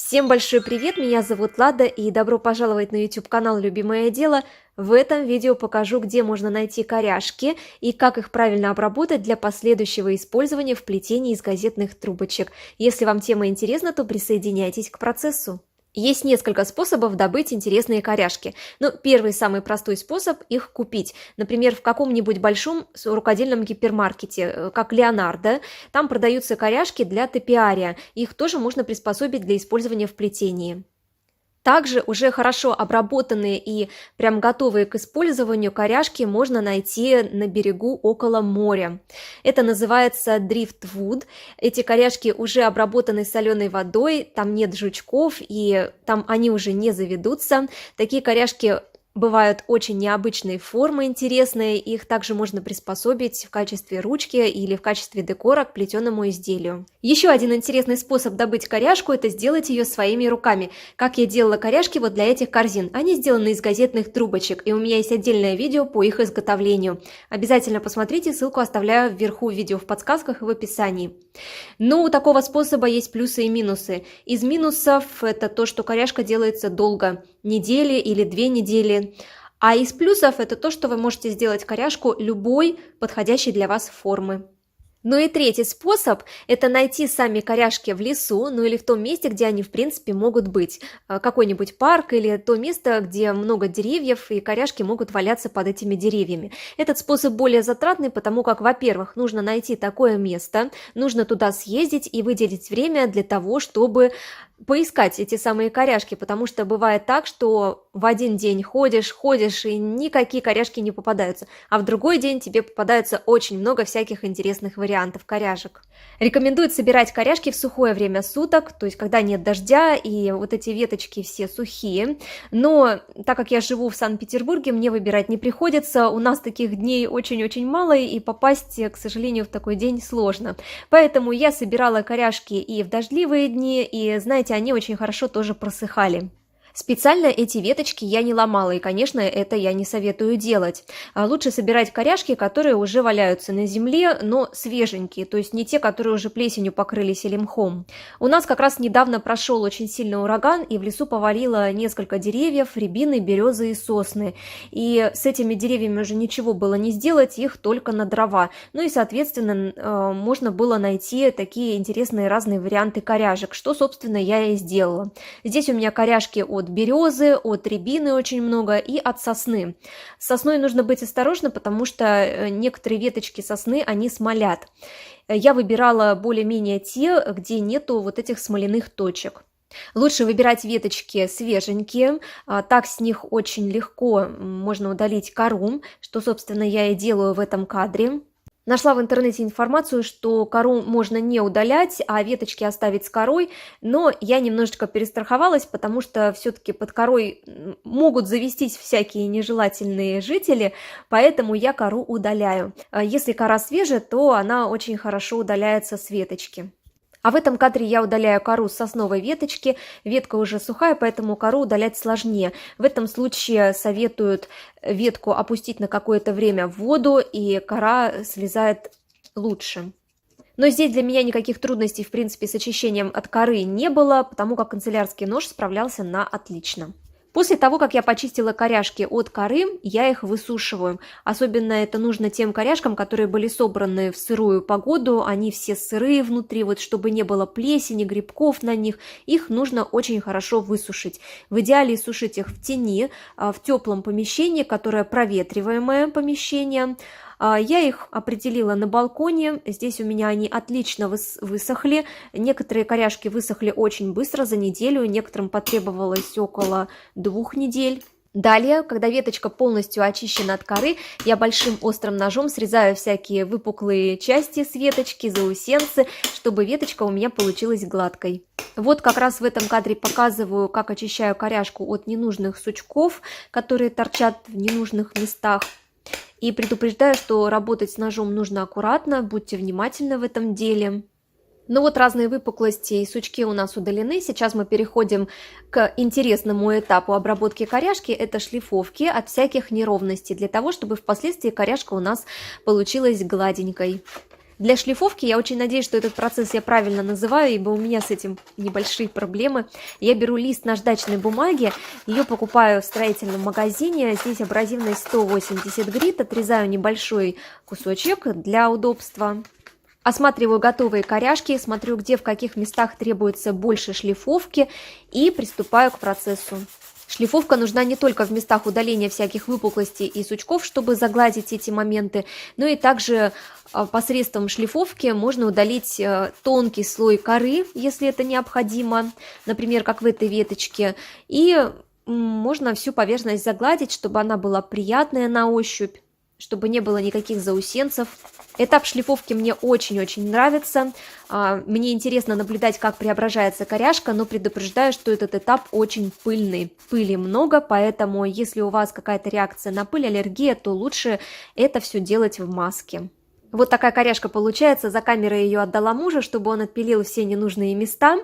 Всем большой привет, меня зовут Лада и добро пожаловать на YouTube канал «Любимое дело». В этом видео покажу, где можно найти коряжки и как их правильно обработать для последующего использования в плетении из газетных трубочек. Если вам тема интересна, то присоединяйтесь к процессу. Есть несколько способов добыть интересные коряжки. Но первый, самый простой способ – их купить. Например, в каком-нибудь большом рукодельном гипермаркете, как Леонардо, там продаются коряжки для топиария. Их тоже можно приспособить для использования в плетении. Также уже хорошо обработанные и прям готовые к использованию коряжки можно найти на берегу около моря. Это называется дрифтвуд. Эти коряжки уже обработаны соленой водой, там нет жучков и там они уже не заведутся. Такие коряжки бывают очень необычные формы, интересные, их также можно приспособить в качестве ручки или в качестве декора к плетеному изделию. Еще один интересный способ добыть коряжку – это сделать ее своими руками. Как я делала коряжки вот для этих корзин. Они сделаны из газетных трубочек, и у меня есть отдельное видео по их изготовлению. Обязательно посмотрите, ссылку оставляю вверху видео в подсказках и в описании. Но у такого способа есть плюсы и минусы. Из минусов это то, что коряжка делается долго, недели или 2 недели. А из плюсов это то, что вы можете сделать коряжку любой подходящей для вас формы. Ну и третий способ – это найти сами коряжки в лесу, ну или в том месте, где они в принципе могут быть. Какой-нибудь парк или то место, где много деревьев и коряжки могут валяться под этими деревьями. Этот способ более затратный, потому как, во-первых, нужно найти такое место, нужно туда съездить и выделить время для того, чтобы поискать эти самые коряжки, потому что бывает так, что в один день ходишь и никакие коряжки не попадаются, а в другой день тебе попадается очень много всяких интересных вариантов коряжек. Рекомендуют собирать коряжки в сухое время суток, то есть когда нет дождя и вот эти веточки все сухие, но так как я живу в Санкт-Петербурге, мне выбирать не приходится, у нас таких дней очень-очень мало и попасть, к сожалению, в такой день сложно. Поэтому я собирала коряжки и в дождливые дни, и знаете, они очень хорошо тоже просыхали. Специально эти веточки я не ломала, и, конечно, это я не советую делать. Лучше собирать коряжки, которые уже валяются на земле, но свеженькие, то есть не те, которые уже плесенью покрылись или мхом. У нас как раз недавно прошел очень сильный ураган, и в лесу повалило несколько деревьев, рябины, березы и сосны. И с этими деревьями уже ничего было не сделать, их только на дрова. Ну и, соответственно, можно было найти такие интересные разные варианты коряжек, что, собственно, я и сделала. Здесь у меня коряжки от березы, от рябины очень много и от сосны. С сосной нужно быть осторожно, потому что некоторые веточки сосны, они смолят. Я выбирала более-менее те, где нету вот этих смоляных точек. Лучше выбирать веточки свеженькие, так с них очень легко можно удалить кору, что, собственно, я и делаю в этом кадре. Нашла в интернете информацию, что кору можно не удалять, а веточки оставить с корой, но я немножечко перестраховалась, потому что все-таки под корой могут завестись всякие нежелательные жители, поэтому я кору удаляю. Если кора свежая, то она очень хорошо удаляется с веточки. А в этом кадре я удаляю кору с сосновой веточки, ветка уже сухая, поэтому кору удалять сложнее. В этом случае советуют ветку опустить на какое-то время в воду, и кора слезает лучше. Но здесь для меня никаких трудностей, в принципе, с очищением от коры не было, потому как канцелярский нож справлялся на отлично. После того, как я почистила коряжки от коры, я их высушиваю. Особенно это нужно тем коряжкам, которые были собраны в сырую погоду. Они все сырые внутри, вот чтобы не было плесени, грибков на них. Их нужно очень хорошо высушить. В идеале сушить их в тени, в теплом помещении, которое проветриваемое помещение. Я их определила на балконе, здесь у меня они отлично высохли, некоторые коряжки высохли очень быстро, за неделю, некоторым потребовалось около 2 недель. Далее, когда веточка полностью очищена от коры, я большим острым ножом срезаю всякие выпуклые части с веточки, заусенцы, чтобы веточка у меня получилась гладкой. Вот как раз в этом кадре показываю, как очищаю коряжку от ненужных сучков, которые торчат в ненужных местах. И предупреждаю, что работать с ножом нужно аккуратно, будьте внимательны в этом деле. Ну вот разные выпуклости и сучки у нас удалены. Сейчас мы переходим к интересному этапу обработки коряжки. Это шлифовки от всяких неровностей, для того, чтобы впоследствии коряжка у нас получилась гладенькой. Для шлифовки я очень надеюсь, что этот процесс я правильно называю, ибо у меня с этим небольшие проблемы. Я беру лист наждачной бумаги, ее покупаю в строительном магазине, здесь абразивность 180 грит, отрезаю небольшой кусочек для удобства. Осматриваю готовые коряжки, смотрю, где в каких местах требуется больше шлифовки и приступаю к процессу. Шлифовка нужна не только в местах удаления всяких выпуклостей и сучков, чтобы загладить эти моменты, но и также посредством шлифовки можно удалить тонкий слой коры, если это необходимо, например, как в этой веточке, и можно всю поверхность загладить, чтобы она была приятная на ощупь, чтобы не было никаких заусенцев. Этап шлифовки мне очень-очень нравится. Мне интересно наблюдать, как преображается коряжка, но предупреждаю, что этот этап очень пыльный. Пыли много, поэтому если у вас какая-то реакция на пыль, аллергия, то лучше это все делать в маске. Вот такая коряжка получается. За камерой ее отдала мужу, чтобы он отпилил все ненужные места.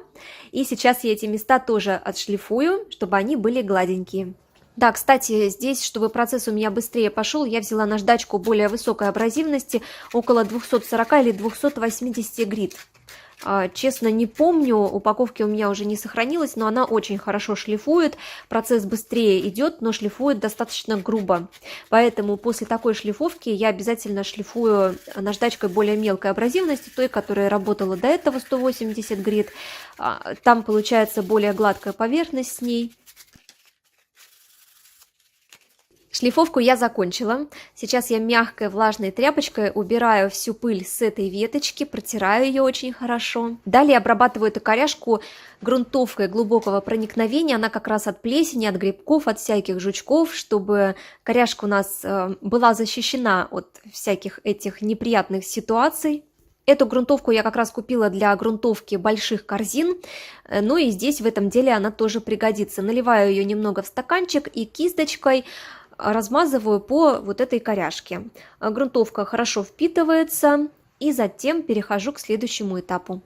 И сейчас я эти места тоже отшлифую, чтобы они были гладенькие. Да, кстати, здесь, чтобы процесс у меня быстрее пошел, я взяла наждачку более высокой абразивности, около 240 или 280 грит. Честно, не помню, упаковки у меня уже не сохранилось, но она очень хорошо шлифует, процесс быстрее идет, но шлифует достаточно грубо. Поэтому после такой шлифовки я обязательно шлифую наждачкой более мелкой абразивности, той, которая работала до этого, 180 грит. Там получается более гладкая поверхность с ней. Шлифовку я закончила. Сейчас я мягкой влажной тряпочкой убираю всю пыль с этой веточки, протираю ее очень хорошо. Далее обрабатываю эту коряжку грунтовкой глубокого проникновения. Она как раз от плесени, от грибков, от всяких жучков, чтобы коряжка у нас была защищена от всяких этих неприятных ситуаций. Эту грунтовку я как раз купила для грунтовки больших корзин, ну и здесь в этом деле она тоже пригодится. Наливаю ее немного в стаканчик и кисточкой размазываю по вот этой коряжке. Грунтовка хорошо впитывается, и затем перехожу к следующему этапу.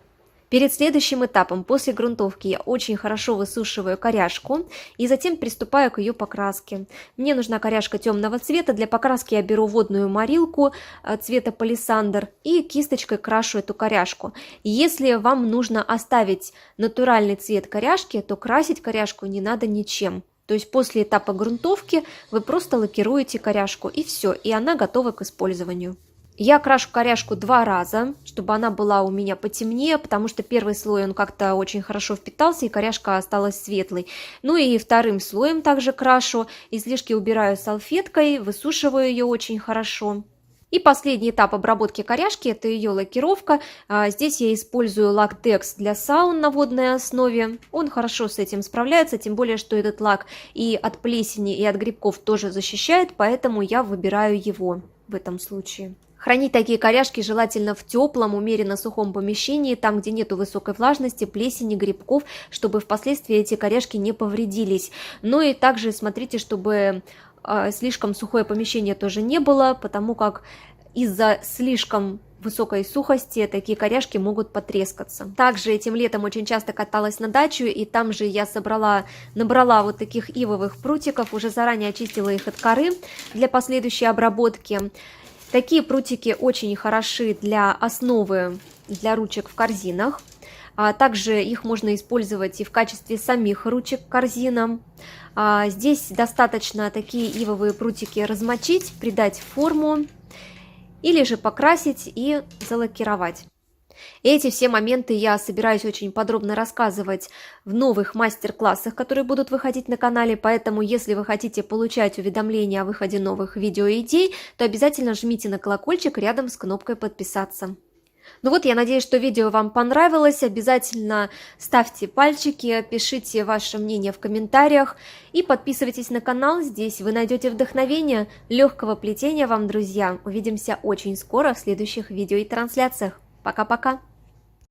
Перед следующим этапом, после грунтовки, я очень хорошо высушиваю коряжку и затем приступаю к ее покраске. Мне нужна коряжка темного цвета, для покраски я беру водную морилку цвета палисандр и кисточкой крашу эту коряжку. Если вам нужно оставить натуральный цвет коряжки, то красить коряжку не надо ничем. То есть после этапа грунтовки вы просто лакируете коряжку и все, и она готова к использованию. Я крашу коряжку 2 раза, чтобы она была у меня потемнее, потому что первый слой он как-то очень хорошо впитался и коряжка осталась светлой. Ну и вторым слоем также крашу, излишки убираю салфеткой, высушиваю ее очень хорошо. И последний этап обработки коряжки – это ее лакировка. Здесь я использую лак Tex для саун на водной основе. Он хорошо с этим справляется, тем более, что этот лак и от плесени, и от грибков тоже защищает, поэтому я выбираю его в этом случае. Хранить такие коряжки желательно в теплом, умеренно сухом помещении, там, где нету высокой влажности, плесени, грибков, чтобы впоследствии эти коряжки не повредились. Ну и также смотрите, чтобы слишком сухое помещение тоже не было, потому как из-за слишком высокой сухости такие коряжки могут потрескаться. Также этим летом очень часто каталась на дачу, и там же я набрала вот таких ивовых прутиков, уже заранее очистила их от коры для последующей обработки. Такие прутики очень хороши для основы для ручек в корзинах. Также их можно использовать и в качестве самих ручек к корзинам. Здесь достаточно такие ивовые прутики размочить, придать форму или же покрасить и залакировать. Эти все моменты я собираюсь очень подробно рассказывать в новых мастер-классах, которые будут выходить на канале, поэтому если вы хотите получать уведомления о выходе новых видеоидей, то обязательно жмите на колокольчик рядом с кнопкой «Подписаться». Ну вот, я надеюсь, что видео вам понравилось. Обязательно ставьте пальчики, пишите ваше мнение в комментариях и подписывайтесь на канал. Здесь вы найдете вдохновение, легкого плетения вам, друзья. Увидимся очень скоро в следующих видео и трансляциях. Пока-пока!